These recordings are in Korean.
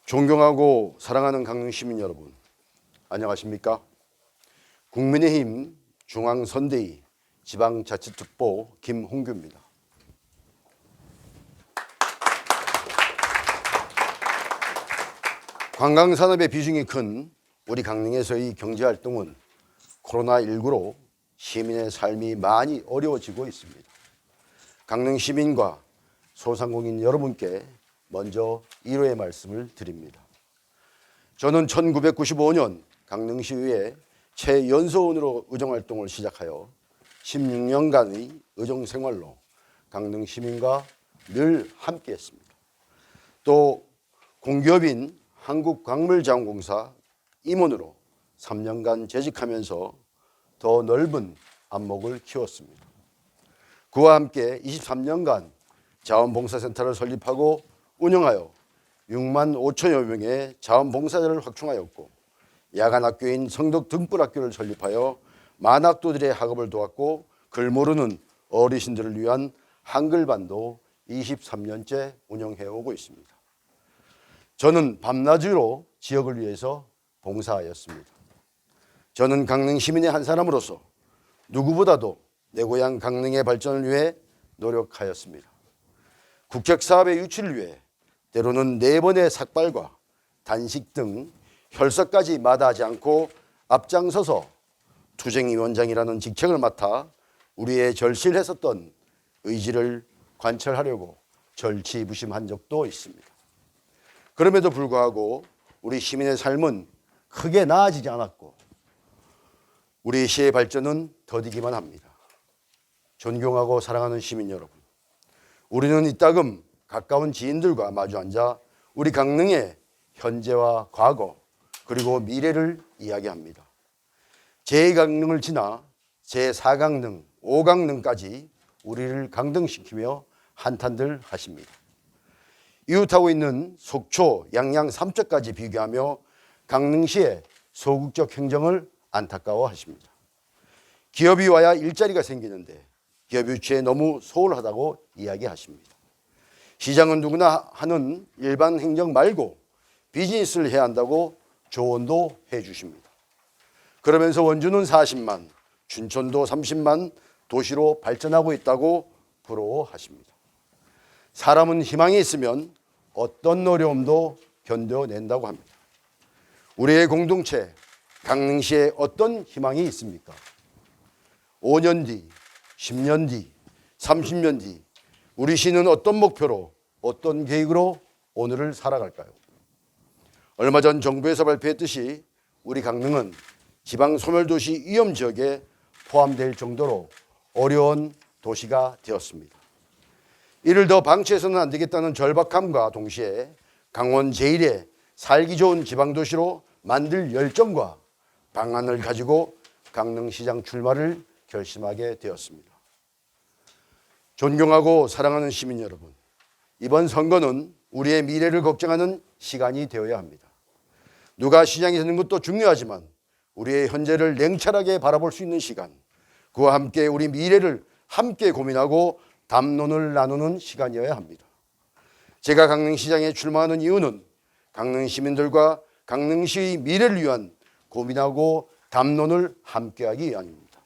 존경하고 사랑하는 강릉 시민 여러분, 안녕하십니까? 국민의힘 중앙선대위 지방자치특보 김홍규입니다. 관광산업의 비중이 큰 우리 강릉에서의 경제활동은 코로나19로 시민의 삶이 많이 어려워지고 있습니다. 강릉 시민과 소상공인 여러분께 먼저 위로의 말씀을 드립니다. 저는 1995년 강릉시의회 최연소원으로 의정활동을 시작하여 16년간의 의정생활로 강릉 시민과 늘 함께했습니다. 또 공기업인 한국광물자원공사 임원으로 3년간 재직하면서 더 넓은 안목을 키웠습니다. 그와 함께 23년간 자원봉사센터를 설립하고 운영하여 6만 5천여 명의 자원봉사자를 확충하였고, 야간학교인 성덕 등불학교를 설립하여 만학도들의 학업을 도왔고, 글 모르는 어르신들을 위한 한글반도 23년째 운영해오고 있습니다. 저는 밤낮으로 지역을 위해서 봉사하였습니다. 저는 강릉 시민의 한 사람으로서 누구보다도 내 고향 강릉의 발전을 위해 노력하였습니다. 국책사업의 유치를 위해 때로는 4번의 삭발과 단식 등 혈서까지 마다하지 않고 앞장서서 투쟁위원장이라는 직책을 맡아 우리의 절실했었던 의지를 관철하려고 절치부심한 적도 있습니다. 그럼에도 불구하고 우리 시민의 삶은 크게 나아지지 않았고 우리 시의 발전은 더디기만 합니다. 존경하고 사랑하는 시민 여러분, 우리는 이따금 가까운 지인들과 마주 앉아 우리 강릉의 현재와 과거 그리고 미래를 이야기합니다. 제2강릉을 지나 제4강릉, 5강릉까지 우리를 강등시키며 한탄들 하십니다. 이웃하고 있는 속초, 양양, 삼척까지 비교하며 강릉시의 소극적 행정을 안타까워하십니다. 기업이 와야 일자리가 생기는데 기업 유치에 너무 소홀하다고 이야기하십니다. 시장은 누구나 하는 일반 행정 말고 비즈니스를 해야 한다고 조언도 해주십니다. 그러면서 원주는 40만, 춘천도 30만 도시로 발전하고 있다고 부러워하십니다. 사람은 희망이 있으면 어떤 어려움도 견뎌낸다고 합니다. 우리의 공동체 강릉시에 어떤 희망이 있습니까? 5년 뒤, 10년 뒤, 30년 뒤 우리 시는 어떤 목표로 어떤 계획으로 오늘을 살아갈까요? 얼마 전 정부에서 발표했듯이 우리 강릉은 지방 소멸도시 위험지역에 포함될 정도로 어려운 도시가 되었습니다. 이를 더 방치해서는 안 되겠다는 절박함과 동시에 강원 제1의 살기 좋은 지방도시로 만들 열정과 방안을 가지고 강릉시장 출마를 결심하게 되었습니다. 존경하고 사랑하는 시민 여러분, 이번 선거는 우리의 미래를 걱정하는 시간이 되어야 합니다. 누가 시장이 되는 것도 중요하지만 우리의 현재를 냉철하게 바라볼 수 있는 시간, 그와 함께 우리 미래를 함께 고민하고 담론을 나누는 시간이어야 합니다. 제가 강릉시장에 출마하는 이유는 강릉 시민들과 강릉시의 미래를 위한 고민하고 담론을 함께하기 위함입니다.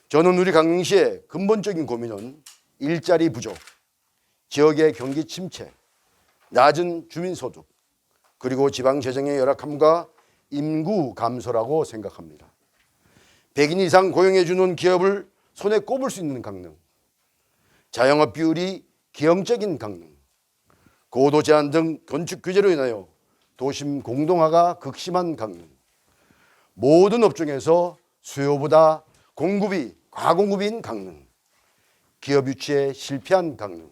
저는 우리 강릉시의 근본적인 고민은 일자리 부족, 지역의 경기 침체, 낮은 주민소득, 그리고 지방재정의 열악함과 인구 감소라고 생각합니다. 100인 이상 고용해주는 기업을 손에 꼽을 수 있는 강릉, 자영업 비율이 기형적인 강릉, 고도 제한 등 건축 규제로 인하여 도심 공동화가 극심한 강릉, 모든 업종에서 수요보다 공급이 과공급인 강릉, 기업 유치에 실패한 강릉,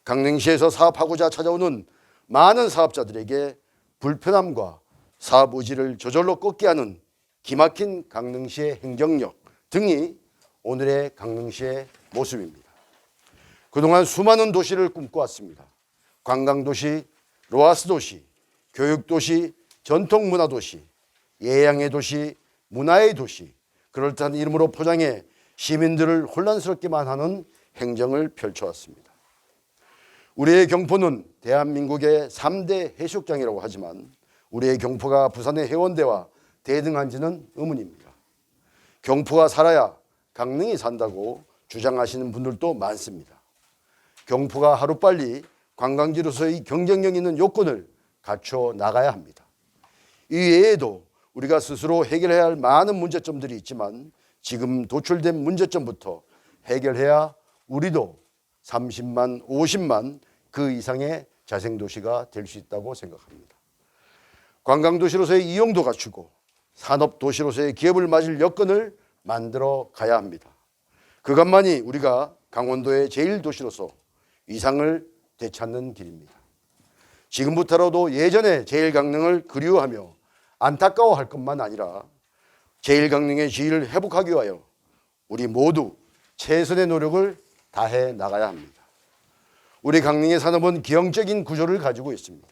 강릉시에서 사업하고자 찾아오는 많은 사업자들에게 불편함과 사업 의지를 저절로 꺾게 하는 기막힌 강릉시의 행정력 등이 오늘의 강릉시의 모습입니다. 그동안 수많은 도시를 꿈꿔왔습니다. 관광도시, 로아스도시, 교육도시, 전통문화도시, 예양의 도시, 문화의 도시, 그럴듯한 이름으로 포장해 시민들을 혼란스럽게만 하는 행정을 펼쳐왔습니다. 우리의 경포는 대한민국의 3대 해수욕장이라고 하지만 우리의 경포가 부산의 해운대와 대등한지는 의문입니다. 경포가 살아야 강릉이 산다고 주장하시는 분들도 많습니다. 경포가 하루빨리 관광지로서의 경쟁력 있는 요건을 갖춰 나가야 합니다. 이 외에도 우리가 스스로 해결해야 할 많은 문제점들이 있지만 지금 도출된 문제점부터 해결해야 우리도 30만, 50만 그 이상의 자생도시가 될 수 있다고 생각합니다. 관광도시로서의 이용도 갖추고 산업도시로서의 기업을 맞을 여건을 만들어 가야 합니다. 그것만이 우리가 강원도의 제1도시로서 위상을 되찾는 길입니다. 지금부터라도 예전의 제1강릉을 그리워하며 안타까워할 것만 아니라 제1강릉의 지위를 회복하기 위하여 우리 모두 최선의 노력을 다해 나가야 합니다. 우리 강릉의 산업은 기형적인 구조를 가지고 있습니다.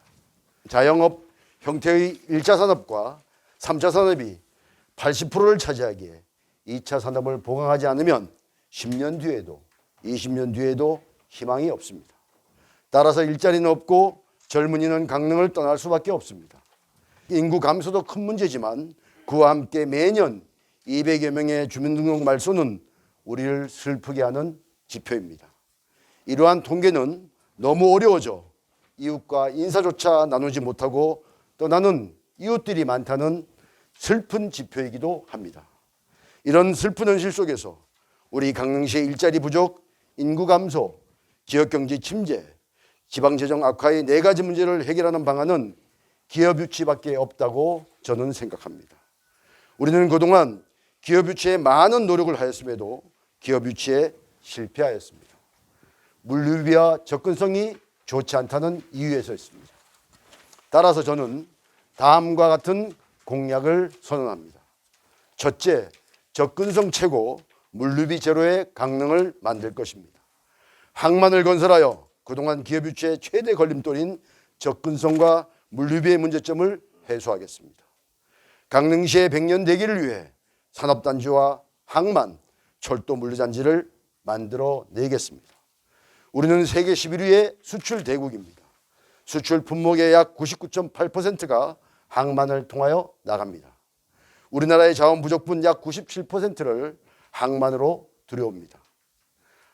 자영업 형태의 1차 산업과 3차 산업이 80%를 차지하기에 2차 산업을 보강하지 않으면 10년 뒤에도 20년 뒤에도 희망이 없습니다. 따라서 일자리는 없고 젊은이는 강릉을 떠날 수밖에 없습니다. 인구 감소도 큰 문제지만 그와 함께 매년 200여 명의 주민등록 말소는 우리를 슬프게 하는 지표입니다. 이러한 통계는 너무 어려워져 이웃과 인사조차 나누지 못하고 떠나는 이웃들이 많다는 슬픈 지표이기도 합니다. 이런 슬픈 현실 속에서 우리 강릉시의 일자리 부족, 인구 감소, 지역경제 침체, 지방재정 악화의 4가지 문제를 해결하는 방안은 기업 유치밖에 없다고 저는 생각합니다. 우리는 그동안 기업 유치에 많은 노력을 하였음에도 기업 유치에 실패하였습니다. 물류비와 접근성이 좋지 않다는 이유에서였습니다. 따라서 저는 다음과 같은 공약을 선언합니다. 첫째, 접근성 최고, 물류비 제로의 강릉을 만들 것입니다. 항만을 건설하여 그동안 기업 유치의 최대 걸림돌인 접근성과 물류비의 문제점을 해소하겠습니다. 강릉시의 100년 대기를 위해 산업단지와 항만, 철도 물류단지를 만들어 내겠습니다. 우리는 세계 11위의 수출 대국입니다. 수출 품목의 약 99.8%가 항만을 통하여 나갑니다. 우리나라의 자원 부족분 약 97%를 항만으로 들여옵니다.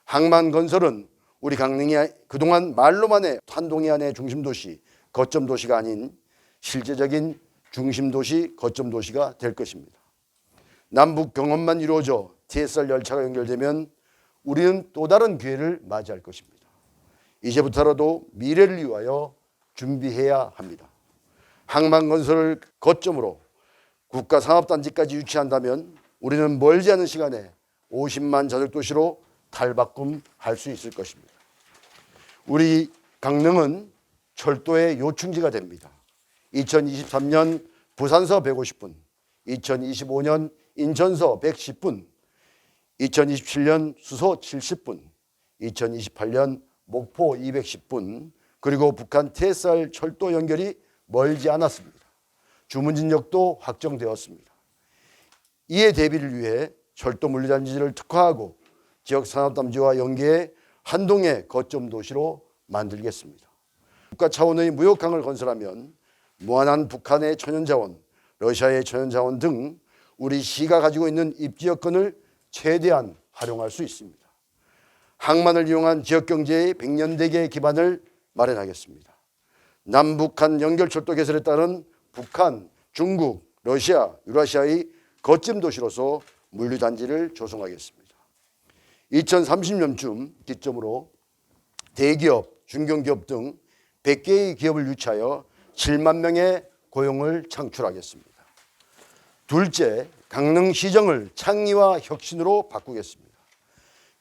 항만 건설은 우리 강릉이 그동안 말로만의 한동해안의 중심도시, 거점도시가 아닌 실제적인 중심도시, 거점도시가 될 것입니다. 남북 경업만 이루어져 TSR 열차가 연결되면 우리는 또 다른 기회를 맞이할 것입니다. 이제부터라도 미래를 위하여 준비해야 합니다. 항만 건설을 거점으로 국가산업단지까지 유치한다면 우리는 멀지 않은 시간에 50만 자족도시로 탈바꿈할 수 있을 것입니다. 우리 강릉은 철도의 요충지가 됩니다. 2023년 부산서 150분, 2025년 인천서 110분, 2027년 수소 70분, 2028년 목포 210분, 그리고 북한 TSR 철도 연결이 멀지 않았습니다. 주문진역도 확정되었습니다. 이에 대비를 위해 철도 물류단지를 특화하고 지역산업단지와 연계해 한동해 거점 도시로 만들겠습니다. 국가 차원의 무역항을 건설하면 무한한 북한의 천연자원, 러시아의 천연자원 등 우리 시가 가지고 있는 입지 여건을 최대한 활용할 수 있습니다. 항만을 이용한 지역경제의 100년 대계의 기반을 마련하겠습니다. 남북한 연결철도 개설에 따른 북한, 중국, 러시아, 유라시아의 거점 도시로서 물류단지를 조성하겠습니다. 2030년쯤 기점으로 대기업, 중견기업 등 100개의 기업을 유치하여 7만 명의 고용을 창출하겠습니다. 둘째, 강릉시정을 창의와 혁신으로 바꾸겠습니다.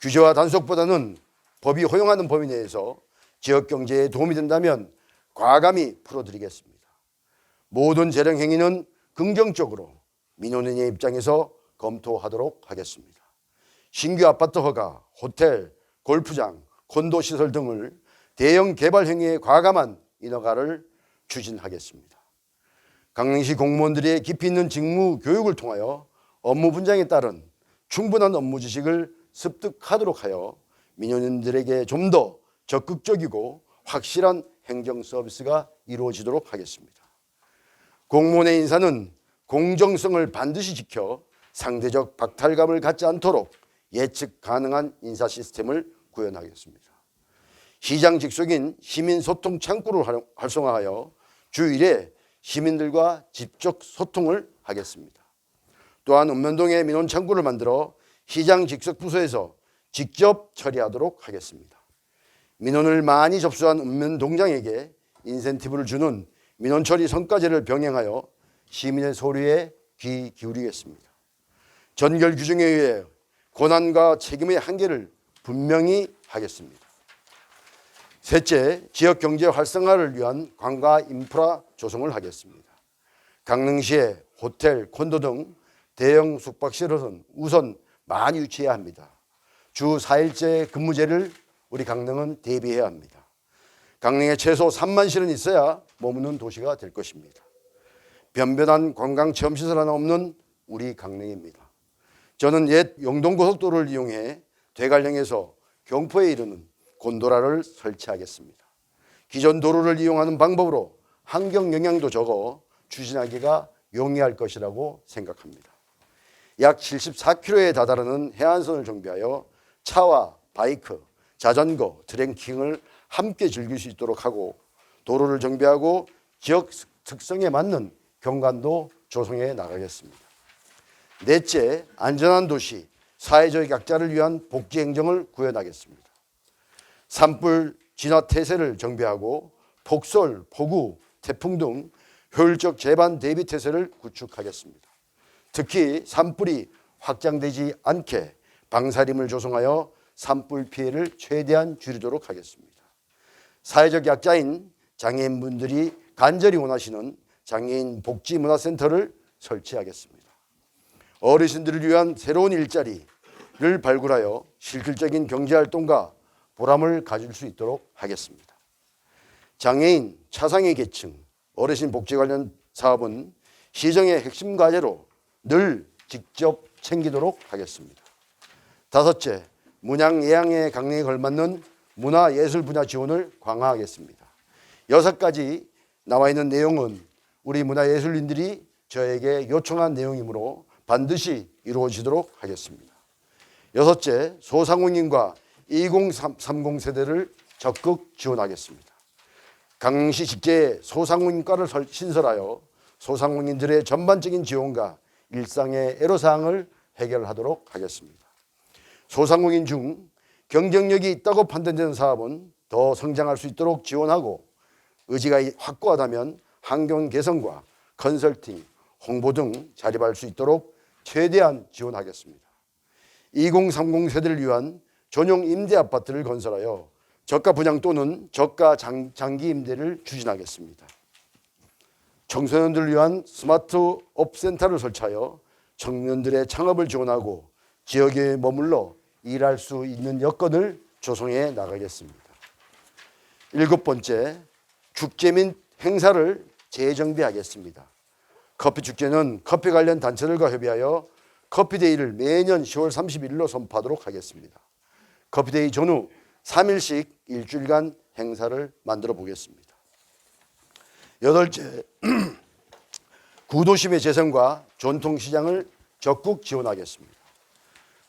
규제와 단속보다는 법이 허용하는 범위 내에서 지역경제에 도움이 된다면 과감히 풀어드리겠습니다. 모든 재령 행위는 긍정적으로 민원인의 입장에서 검토하도록 하겠습니다. 신규 아파트 허가, 호텔, 골프장, 콘도 시설 등을 대형 개발 행위에 과감한 인허가를 추진하겠습니다. 강릉시 공무원들의 깊이 있는 직무 교육을 통하여 업무 분장에 따른 충분한 업무 지식을 습득하도록 하여 민원인들에게 좀 더 적극적이고 확실한 행정 서비스가 이루어지도록 하겠습니다. 공무원의 인사는 공정성을 반드시 지켜 상대적 박탈감을 갖지 않도록 예측 가능한 인사 시스템을 구현하겠습니다. 시장 직속인 시민소통 창구를 활성화하여 주 1회 시민들과 직접 소통을 하겠습니다. 또한 읍면동에 민원창구를 만들어 시장 직속 부서에서 직접 처리하도록 하겠습니다. 민원을 많이 접수한 읍면동장에게 인센티브를 주는 민원처리 성과제를 병행하여 시민의 소리에 귀 기울이겠습니다. 전결 규정에 의해 권한과 책임의 한계를 분명히 하겠습니다. 셋째, 지역 경제 활성화를 위한 관광 인프라 조성을 하겠습니다. 강릉시에 호텔, 콘도 등 대형 숙박시설은 우선 많이 유치해야 합니다. 주 4일제 근무제를 우리 강릉은 대비해야 합니다. 강릉에 최소 3만 실은 있어야 머무는 도시가 될 것입니다. 변변한 관광체험시설 하나 없는 우리 강릉입니다. 저는 옛 영동고속도로를 이용해 대관령에서 경포에 이르는 곤도라를 설치하겠습니다. 기존 도로를 이용하는 방법으로 환경 영향도 적어 추진하기가 용이할 것이라고 생각합니다. 약 74km에 다다르는 해안선을 정비하여 차와 바이크, 자전거, 트레킹을 함께 즐길 수 있도록 하고 도로를 정비하고 지역 특성에 맞는 경관도 조성해 나가겠습니다. 넷째, 안전한 도시, 사회적 약자를 위한 복지 행정을 구현하겠습니다. 산불 진화 태세를 정비하고 폭설, 폭우, 태풍 등 효율적 재반 대비 태세를 구축하겠습니다. 특히 산불이 확장되지 않게 방사림을 조성하여 산불 피해를 최대한 줄이도록 하겠습니다. 사회적 약자인 장애인분들이 간절히 원하시는 장애인 복지문화센터를 설치하겠습니다. 어르신들을 위한 새로운 일자리를 발굴하여 실질적인 경제활동과 보람을 가질 수 있도록 하겠습니다. 장애인, 차상위 계층, 어르신 복지 관련 사업은 시정의 핵심 과제로 늘 직접 챙기도록 하겠습니다. 다섯째, 문양 예양의 강령에 걸맞는 문화예술 분야 지원을 강화하겠습니다. 6가지 나와 있는 내용은 우리 문화예술인들이 저에게 요청한 내용이므로 반드시 이루어지도록 하겠습니다. 여섯째, 소상공인과 2030 세대를 적극 지원하겠습니다. 강릉시 직제에 소상공인과를 신설하여 소상공인들의 전반적인 지원과 일상의 애로사항을 해결하도록 하겠습니다. 소상공인 중 경쟁력이 있다고 판단되는 사업은 더 성장할 수 있도록 지원하고 의지가 확고하다면 환경 개선과 컨설팅, 홍보 등 자립할 수 있도록 최대한 지원하겠습니다. 2030 세대를 위한 전용 임대 아파트를 건설하여 저가 분양 또는 저가 장기 임대를 추진하겠습니다. 청소년들을 위한 스마트업 센터를 설치하여 청년들의 창업을 지원하고 지역에 머물러 일할 수 있는 여건을 조성해 나가겠습니다. 7번째, 축제 및 행사를 재정비하겠습니다. 커피축제는 커피 관련 단체들과 협의하여 커피데이를 매년 10월 31일로 선포하도록 하겠습니다. 커피데이 전후 3일씩 일주일간 행사를 만들어 보겠습니다. 8째, 구도심의 재생과 전통시장을 적극 지원하겠습니다.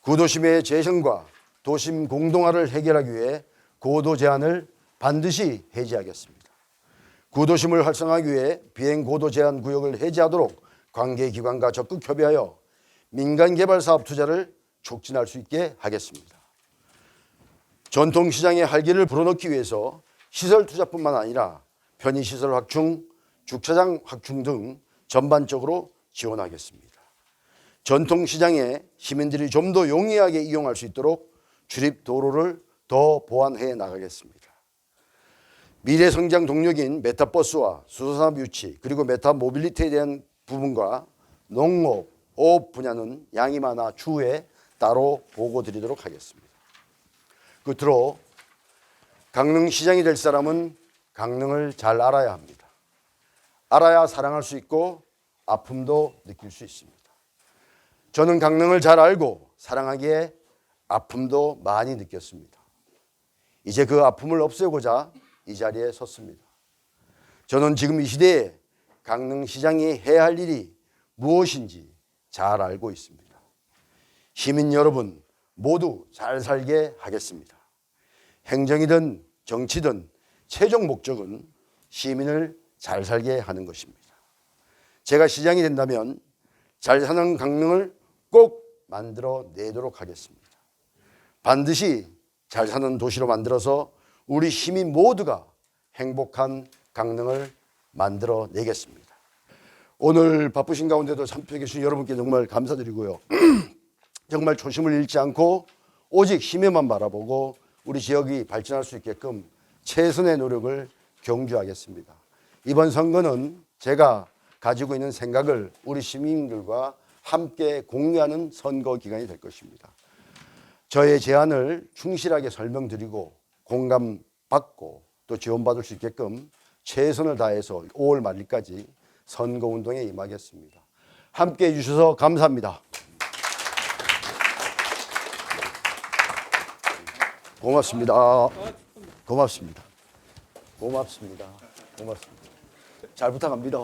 구도심의 재생과 도심 공동화를 해결하기 위해 고도 제한을 반드시 해제하겠습니다. 구도심을 활성화하기 위해 비행 고도 제한 구역을 해제하도록 관계기관과 적극 협의하여 민간개발사업 투자를 촉진할 수 있게 하겠습니다. 전통시장의 활기를 불어넣기 위해서 시설 투자뿐만 아니라 편의시설 확충, 주차장 확충 등 전반적으로 지원하겠습니다. 전통시장에 시민들이 좀 더 용이하게 이용할 수 있도록 출입도로를 더 보완해 나가겠습니다. 미래성장 동력인 메타버스와 수소산업 유치 그리고 메타모빌리티에 대한 부분과 농업, 어업 분야는 양이 많아 추후에 따로 보고 드리도록 하겠습니다. 끝으로 강릉시장이 될 사람은 강릉을 잘 알아야 합니다. 알아야 사랑할 수 있고 아픔도 느낄 수 있습니다. 저는 강릉을 잘 알고 사랑하기에 아픔도 많이 느꼈습니다. 이제 그 아픔을 없애고자 이 자리에 섰습니다. 저는 지금 이 시대에 강릉시장이 해야 할 일이 무엇인지 잘 알고 있습니다. 시민 여러분 모두 잘 살게 하겠습니다. 행정이든 정치든 최종 목적은 시민을 잘 살게 하는 것입니다. 제가 시장이 된다면 잘 사는 강릉을 꼭 만들어 내도록 하겠습니다. 반드시 잘 사는 도시로 만들어서 우리 시민 모두가 행복한 강릉을 만들어 내겠습니다. 오늘 바쁘신 가운데도 참석해 주신 여러분께 정말 감사드리고요. 정말 초심을 잃지 않고 오직 시민만 바라보고 우리 지역이 발전할 수 있게끔 최선의 노력을 경주하겠습니다. 이번 선거는 제가 가지고 있는 생각을 우리 시민들과 함께 공유하는 선거 기간이 될 것입니다. 저의 제안을 충실하게 설명드리고 공감받고 또 지원받을 수 있게끔 최선을 다해서 5월 말일까지 선거운동에 임하겠습니다. 함께해 주셔서 감사합니다. 고맙습니다. 고맙습니다. 고맙습니다. 고맙습니다. 잘 부탁합니다.